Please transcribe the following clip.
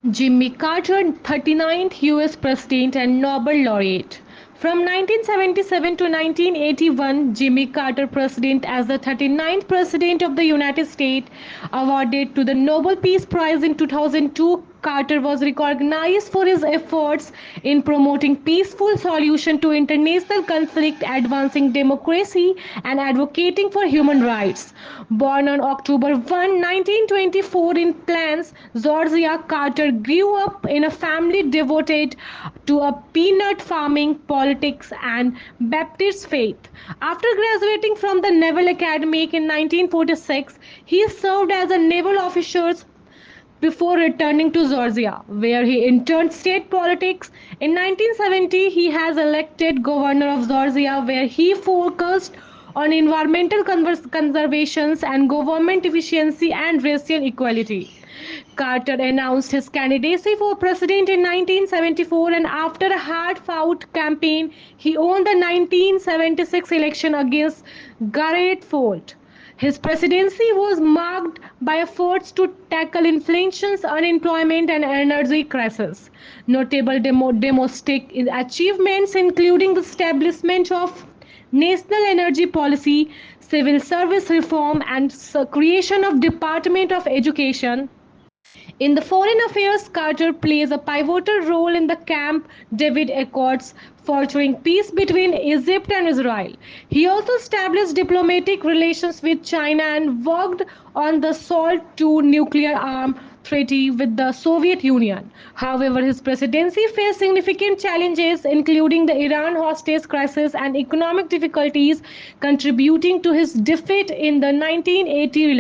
Jimmy Carter, 39th US President and Nobel laureate. From 1977 to 1981, Jimmy Carter President as the 39th President of the United States, awarded to the Nobel Peace Prize in 2002. Carter was recognized for his efforts in promoting peaceful solution to international conflict, advancing democracy, and advocating for human rights. Born on October 1, 1924 in Plains, Georgia, Carter grew up in a family devoted to a peanut farming, politics, and Baptist faith. After graduating from the Naval Academy in 1946, he served as a naval officer before returning to Georgia, where he entered state politics. In 1970, he was elected governor of Georgia, where he focused on environmental conservation and government efficiency and racial equality. Carter announced his candidacy for president in 1974, and after a hard-fought campaign, he won the 1976 election against Garrett Ford. His presidency was marked by efforts to tackle inflation, unemployment, and energy crisis. Notable domestic achievements including the establishment of national energy policy, civil service reform, and creation of Department of Education. In the foreign affairs, Carter plays a pivotal role in the Camp David Accords, fostering peace between Egypt and Israel. He also established diplomatic relations with China and worked on the SALT II nuclear arm treaty with the Soviet Union. However, his presidency faced significant challenges, including the Iran hostage crisis and economic difficulties, contributing to his defeat in the 1980 election.